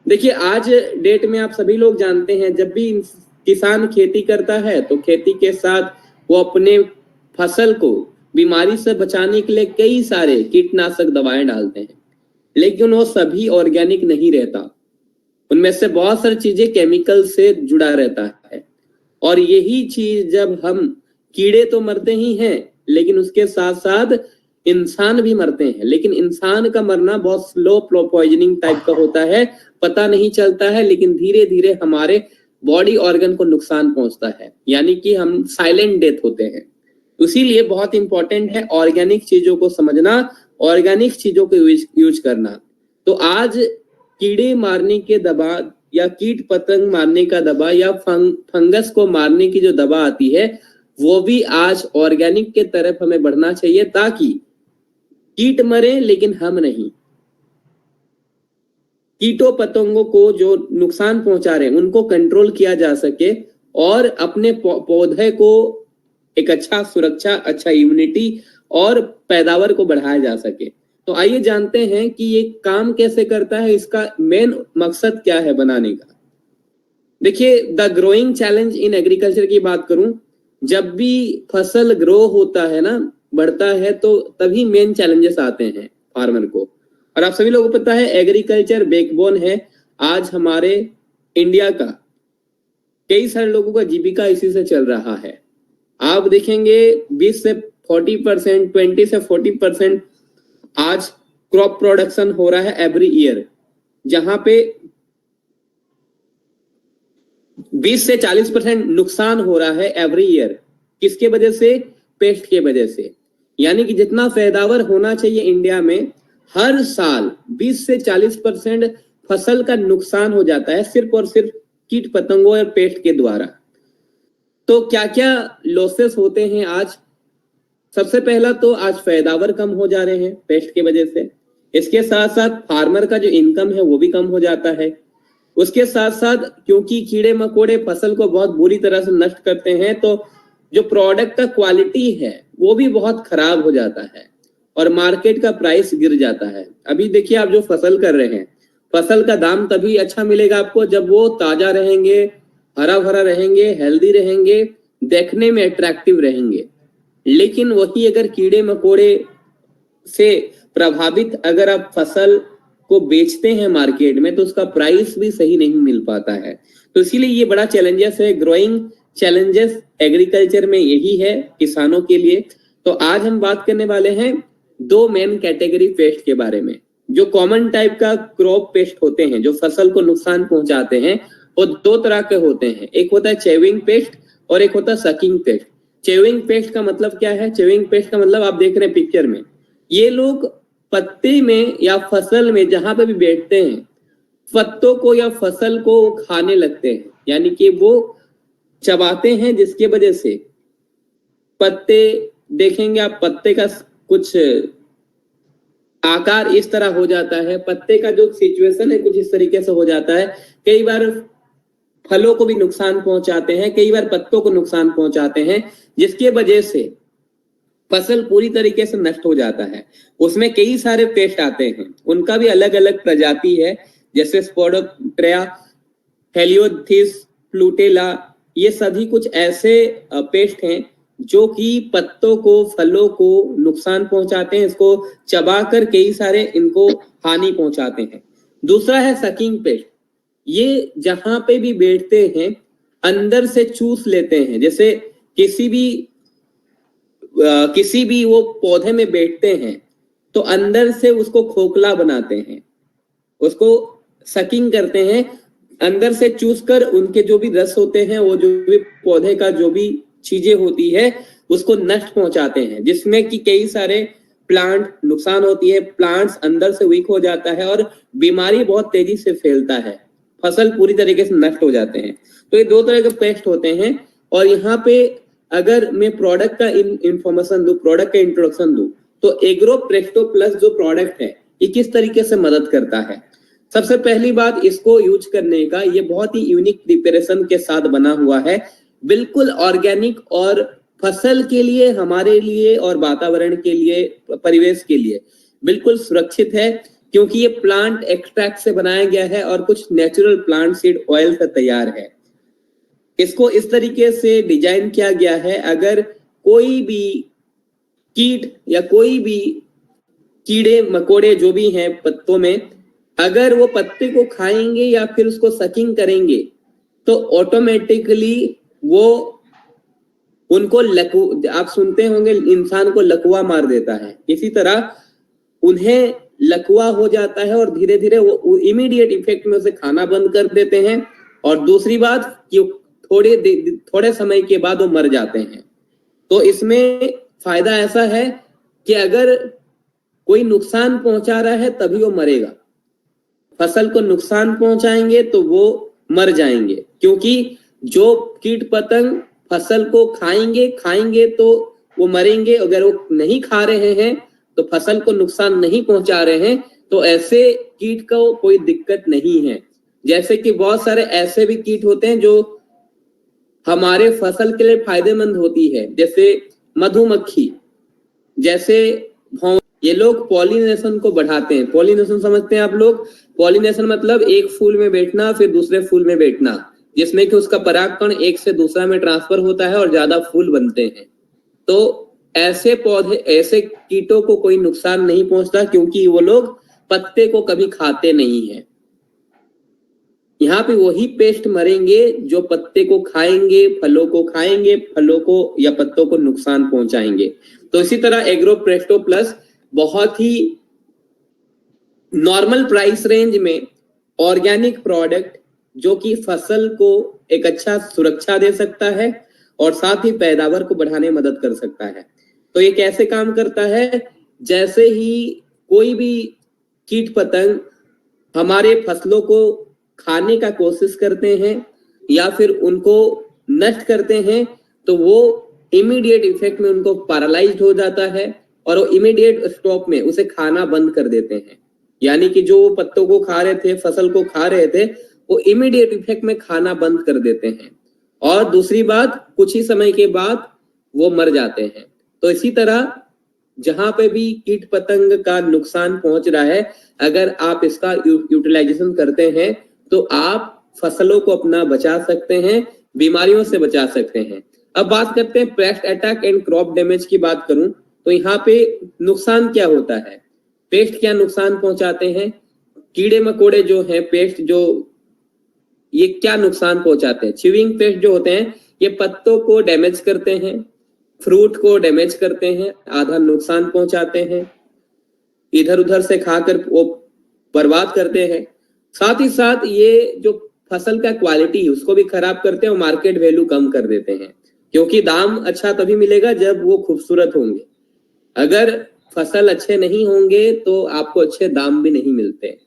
देखिए आज डेट में आप सभी लोग जानते हैं, जब भी किसान खेती करता है तो खेती के साथ वो अपने फसल को बीमारी से बचाने के लिए कई सारे कीटनाशक दवाएं डालते हैं, लेकिन वो सभी ऑर्गेनिक नहीं रहता। उनमें से बहुत सारी चीजें केमिकल से जुड़ा रहता है, और यही चीज जब हम कीड़े तो मरते ही हैं, लेकिन उसके साथ साथ इंसान भी मरते हैं। लेकिन इंसान का मरना बहुत स्लो पॉइजनिंग टाइप का होता है, पता नहीं चलता है, लेकिन धीरे धीरे हमारे बॉडी ऑर्गन को नुकसान पहुंचता है, यानी कि हम साइलेंट डेथ होते हैं। इसीलिए बहुत इंपॉर्टेंट है ऑर्गेनिक चीजों को समझना, ऑर्गेनिक चीजों को यूज करना। तो आज कीड़े मारने के दवा या कीट पतंग मारने का दवा या फंगस को मारने की जो दवा आती है, वो भी आज ऑर्गेनिक के तरफ हमें बढ़ना चाहिए, ताकि कीट मरे लेकिन हम नहीं। कीटों पतंगों को जो नुकसान पहुंचा रहे हैं उनको कंट्रोल किया जा सके, और अपने पौधे को एक अच्छा सुरक्षा, अच्छा इम्यूनिटी और पैदावार को बढ़ाया जा सके। तो आइए जानते हैं कि ये काम कैसे करता है, इसका मेन मकसद क्या है बनाने का। देखिए, the growing challenge in agriculture की बात करूं, जब भी फसल ग्रो होता है ना, बढ़ता है, तो तभी मेन चैलेंजेस आते हैं फार्मर को। और आप सभी लोगों को पता है एग्रीकल्चर बैकबोन है आज हमारे इंडिया का। कई सारे लोगों का जीविका इसी से चल रहा है। आप देखेंगे 20 से 40%, 20 से 40% आज क्रॉप प्रोडक्शन हो रहा है एवरी ईयर, जहां पे 20 से 40% नुकसान हो रहा है एवरी ईयर। किसके वजह से? पेस्ट के वजह से। यानी कि जितना पैदावार होना चाहिए इंडिया में, हर साल 20 से 40% फसल का नुकसान हो जाता है सिर्फ और सिर्फ कीट पतंगों और पेस्ट के द्वारा। तो क्या क्या लॉसेस होते हैं आज? सबसे पहला तो आज पैदावार कम हो जा रहे हैं पेस्ट की वजह से। इसके साथ साथ फार्मर का जो इनकम है वो भी कम हो जाता है। उसके साथ साथ क्योंकि कीड़े मकोड़े फसल को बहुत बुरी तरह से नष्ट करते हैं, तो जो प्रोडक्ट का क्वालिटी है वो भी बहुत खराब हो जाता है और मार्केट का प्राइस गिर जाता है। अभी देखिए, आप जो फसल कर रहे हैं, फसल का दाम तभी अच्छा मिलेगा आपको जब वो ताजा रहेंगे, हरा भरा रहेंगे, हेल्दी रहेंगे, देखने में अट्रैक्टिव रहेंगे। लेकिन वही अगर कीड़े मकोड़े से प्रभावित अगर आप फसल को बेचते हैं मार्केट में, तो उसका प्राइस भी सही नहीं मिल पाता है। तो इसीलिए ये बड़ा चैलेंजेस है, ग्रोइंग चैलेंजेस एग्रीकल्चर में यही है किसानों के लिए। तो आज हम बात करने वाले हैं दो मेन कैटेगरी पेस्ट के बारे में। जो कॉमन टाइप का क्रॉप पेस्ट होते हैं जो फसल को नुकसान पहुंचाते हैं, वो दो तरह के होते हैं। एक होता है चेविंग पेस्ट और एक होता है सकिंग पेस्ट। चेविंग पेस्ट का मतलब क्या है? चेविंग पेस्ट का मतलब आप देख रहे हैं पिक्चर में, ये लोग पत्ते में या फसल में जहां पे भी बैठते हैं, पत्तों को या फसल को खाने लगते हैं, यानी कि वो चबाते हैं, जिसके वजह से पत्ते देखेंगे आप, पत्ते का कुछ आकार इस तरह हो जाता है, पत्ते का जो सिचुएशन है कुछ इस तरीके से हो जाता है। कई बार फलों को भी नुकसान पहुंचाते हैं, कई बार पत्तों को नुकसान पहुंचाते हैं, जिसके वजह से फसल पूरी तरीके से नष्ट हो जाता है। उसमें कई सारे पेस्ट आते हैं, उनका भी अलग अलग प्रजाति है, जैसे स्पोडोट्रिया, हेलियोथिस, प्लूटेला। ये सभी कुछ ऐसे पेस्ट हैं जो कि पत्तों को, फलों को नुकसान पहुंचाते हैं, इसको चबाकर कई सारे इनको हानि पहुंचाते हैं। दूसरा है सकिंग पेस्ट। ये जहां पे भी बैठते हैं अंदर से चूस लेते हैं, जैसे किसी भी वो पौधे में बैठते हैं तो अंदर से उसको खोखला बनाते हैं, उसको सकिंग करते हैं, अंदर से चूस कर उनके जो भी रस होते हैं, वो जो भी पौधे का जो भी चीजें होती है उसको नष्ट पहुंचाते हैं, जिसमें कि कई सारे प्लांट नुकसान होती है, प्लांट्स अंदर से वीक हो जाता है और बीमारी बहुत तेजी से फैलता है, फसल पूरी तरीके से नष्ट हो जाते हैं। तो ये दो तरह के पेस्ट होते हैं। और यहाँ पे अगर मैं प्रोडक्ट का इंफॉर्मेशन दूं, प्रोडक्ट का इंट्रोडक्शन दूं, तो एग्रो प्रेस्टो प्लस जो प्रोडक्ट है ये किस तरीके से मदद करता है। सबसे पहली बात, इसको यूज करने का, ये बहुत ही यूनिक प्रिपरेशन के साथ बना हुआ है, बिल्कुल ऑर्गेनिक और फसल के लिए, हमारे लिए और वातावरण के लिए, परिवेश के लिए बिल्कुल सुरक्षित है। क्योंकि ये प्लांट एक्सट्रैक्ट से बनाया गया है और कुछ नेचुरल प्लांट सीड ऑयल से तैयार है। इसको इस तरीके से डिजाइन किया गया है, अगर कोई भी कीट या कोई भी कीड़े मकोड़े जो भी हैं पत्तों में, अगर वो पत्ते को खाएंगे या फिर उसको सकिंग करेंगे तो ऑटोमेटिकली वो उनको आप सुनते होंगे इंसान को लकवा मार देता है, इसी तरह उन्हें लकवा हो जाता है और धीरे धीरे वो इमीडिएट इफेक्ट में उसे खाना बंद कर देते हैं। और दूसरी बात कि थोड़े समय के बाद वो मर जाते हैं। तो इसमें फायदा ऐसा है कि अगर कोई नुकसान पहुंचा रहा है तभी वो मरेगा, फसल को नुकसान पहुंचाएंगे तो वो मर जाएंगे, क्योंकि जो कीट पतंग फसल को खाएंगे तो वो मरेंगे, अगर वो नहीं खा रहे हैं तो फसल को नुकसान नहीं पहुंचा रहे हैं तो ऐसे कीट को कोई दिक्कत नहीं है। जैसे कि बहुत सारे ऐसे भी कीट होते हैं जो हमारे फसल के लिए फायदेमंद होती है, जैसे मधुमक्खी, जैसे ये लोग पॉलिनेशन को बढ़ाते हैं। पॉलिनेशन समझते हैं आप लोग? पॉलिनेशन मतलब एक फूल में बैठना फिर दूसरे फूल में बैठना, जिसमें कि उसका परागकण एक से दूसरा में ट्रांसफर होता है और ज्यादा फूल बनते हैं। तो ऐसे पौधे, ऐसे कीटों को कोई नुकसान नहीं पहुंचता, क्योंकि वो लोग पत्ते को कभी खाते नहीं है। यहाँ पे वही पेस्ट मरेंगे जो पत्ते को खाएंगे, फलों को खाएंगे, फलों को या पत्तों को नुकसान पहुंचाएंगे। तो इसी तरह एग्रो प्रेस्टो प्लस बहुत ही नॉर्मल प्राइस रेंज में ऑर्गेनिक प्रोडक्ट जो कि फसल को एक अच्छा सुरक्षा दे सकता है और साथ ही पैदावार को बढ़ाने में मदद कर सकता है। तो ये कैसे काम करता है? जैसे ही कोई भी कीट पतंग हमारे फसलों को खाने का कोशिश करते हैं या फिर उनको नष्ट करते हैं तो वो इमीडिएट इफेक्ट में उनको पैरालाइज्ड हो जाता है और वो इमीडिएट स्टॉप में उसे खाना बंद कर देते हैं। यानी कि जो पत्तों को खा रहे थे, फसल को खा रहे थे, वो इमीडिएट इफेक्ट में खाना बंद कर देते हैं। और दूसरी बात, कुछ ही समय के बाद वो मर जाते हैं। तो इसी तरह जहां पे भी कीट पतंग का नुकसान पहुंच रहा है, अगर आप इसका यूटिलाइजेशन करते हैं तो आप फसलों को अपना बचा सकते हैं, बीमारियों से बचा सकते हैं। अब बात करते हैं paste attack and crop damage की बात करूं तो यहाँ पे नुकसान क्या होता है, पेस्ट क्या नुकसान पहुंचाते हैं, कीड़े मकोड़े जो हैं, पेस्ट जो ये क्या नुकसान पहुंचाते हैं। च्यूइंग पेस्ट जो होते हैं ये पत्तों को डैमेज करते हैं, फ्रूट को डैमेज करते हैं, आधा नुकसान पहुंचाते हैं, इधर उधर से खाकर वो बर्बाद करते हैं। साथ ही साथ ये जो फसल का क्वालिटी है उसको भी खराब करते हैं और मार्केट वैल्यू कम कर देते हैं, क्योंकि दाम अच्छा तभी मिलेगा जब वो खूबसूरत होंगे। अगर फसल अच्छे नहीं होंगे तो आपको अच्छे दाम भी नहीं मिलते।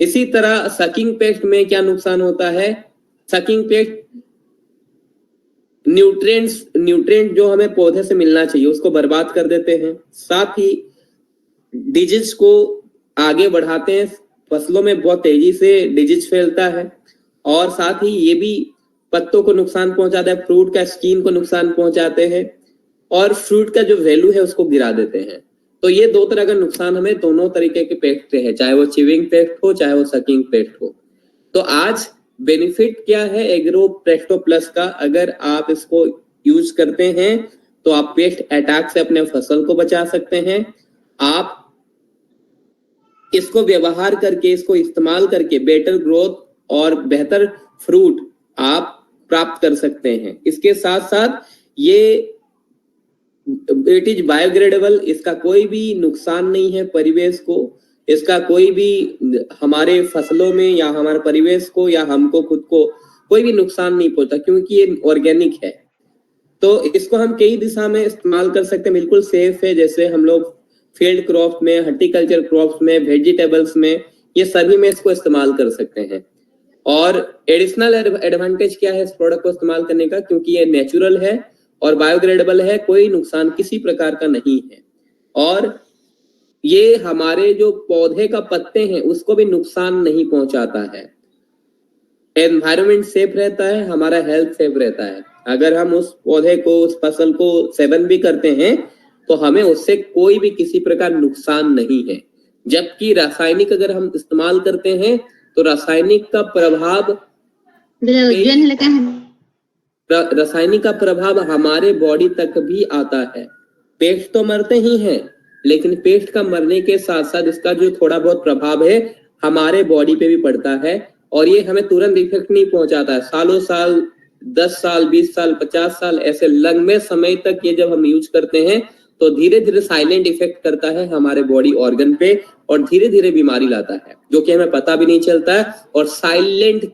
इसी तरह सकिंग पेस्ट में क्या नुकसान होता है? सकिंग पेस्ट न्यूट्रिएंट जो हमें पौधे से मिलना चाहिए उसको बर्बाद कर देते हैं, साथ ही डिजीज को आगे बढ़ाते हैं। फसलों में बहुत तेजी से डिजीज फैलता है और साथ ही ये भी पत्तों को नुकसान पहुंचाता है, फ्रूट का स्किन को नुकसान पहुंचाते हैं और फ्रूट का जो वैल्यू है उसको गिरा देते हैं। तो ये दो तरह का नुकसान हमें दोनों तरीके के पेस्ट से है, चाहे वो च्यूइंग पेस्ट हो चाहे वो सकिंग पेस्ट हो। तो आज बेनिफिट क्या है एग्रो प्रेस्टो प्लस का? अगर आप इसको यूज करते हैं तो आप पेस्ट अटैक से अपने फसल को बचा सकते हैं। आप इसको व्यवहार करके, इसको इस्तेमाल करके बेटर ग्रोथ और बेहतर फ्रूट आप प्राप्त कर सकते हैं। इसके साथ साथ ये इट इज बायोग्रेडेबल, इसका कोई भी नुकसान नहीं है परिवेश को, इसका कोई भी हमारे फसलों में या हमारे परिवेश को या हमको खुद को कोई भी नुकसान नहीं पहुंचता, क्योंकि ये ऑर्गेनिक है। तो इसको हम कई दिशा में इस्तेमाल कर सकते हैं, बिल्कुल सेफ है। जैसे हम लोग फील्ड क्रॉप्स में, हॉर्टिकल्चर क्रॉप्स में, वेजिटेबल्स में, ये सभी में इसको इस्तेमाल कर सकते हैं। और एडिशनल एडवांटेज क्या है इस प्रोडक्ट को इस्तेमाल करने का? क्योंकि ये नेचुरल है और बायोग्रेडेबल है, कोई नुकसान किसी प्रकार का नहीं है और ये हमारे जो पौधे का पत्ते हैं उसको भी नुकसान नहीं पहुंचाता है। एनवायरनमेंट सेफ रहता है, हमारा हेल्थ सेफ रहता है। अगर हम उस पौधे को, उस फसल को सेवन भी करते हैं तो हमें उससे कोई भी किसी प्रकार नुकसान नहीं है। जबकि रासायनिक अगर हम इस्तेमाल करते हैं तो रासायनिक का प्रभाव हमारे बॉडी तक भी आता है। पेस्ट तो मरते ही हैं, लेकिन पेस्ट का मरने के साथ साथ इसका जो थोड़ा बहुत प्रभाव है हमारे बॉडी पे भी पड़ता है, और ये हमें तुरंत इफेक्ट नहीं पहुंचाता है। सालों साल, 10 साल, 20 साल, 50 साल, ऐसे लंबे समय तक ये जब हम यूज करते हैं तो धीरे धीरे साइलेंट इफेक्ट करता है हमारे बॉडी ऑर्गन पे, और धीरे धीरे बीमारी लाता है, जो कि हमें पता भी नहीं चलता है, और साइलेंट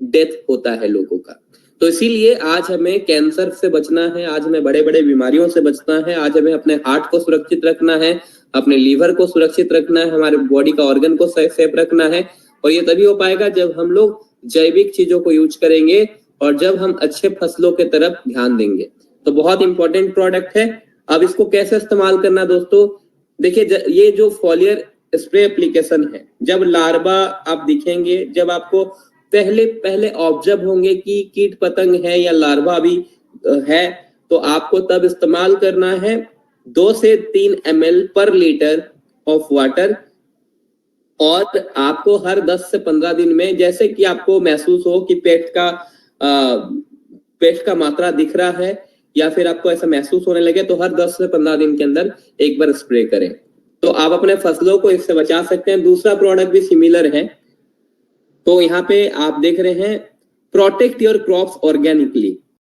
डेथ होता है लोगों का। तो इसीलिए आज हमें कैंसर से बचना है, आज हमें बड़े बड़े बीमारियों से बचना है, आज हमें अपने हार्ट को सुरक्षित रखना है, अपने लीवर को सुरक्षित रखना है, हमारे बॉडी का ऑर्गन को सेफ रखना है। और ये तभी हो पाएगा जब हम लोग जैविक चीजों को यूज करेंगे और जब हम अच्छे फसलों के तरफ ध्यान देंगे। तो बहुत इंपॉर्टेंट प्रोडक्ट है। अब इसको कैसे इस्तेमाल करना दोस्तों, देखिए ये जो फॉलियर स्प्रे एप्लीकेशन है, जब लार्वा आप दिखेंगे, जब आपको पहले ऑब्जर्व होंगे कि कीट पतंग है या लार्वा भी है, तो आपको तब इस्तेमाल करना है 2 से 3 ml पर लीटर ऑफ वाटर, और आपको हर 10 से 15 दिन में, जैसे कि आपको महसूस हो कि पेस्ट का मात्रा दिख रहा है या फिर आपको ऐसा महसूस होने लगे, तो हर 10 से 15 दिन के अंदर एक बार स्प्रे करें, तो आप अपने फसलों को इससे बचा सकते हैं। दूसरा प्रोडक्ट भी सिमिलर है, तो यहाँ पे आप देख रहे हैं प्रोटेक्ट योर क्रॉप्स ऑर्गेनिकली।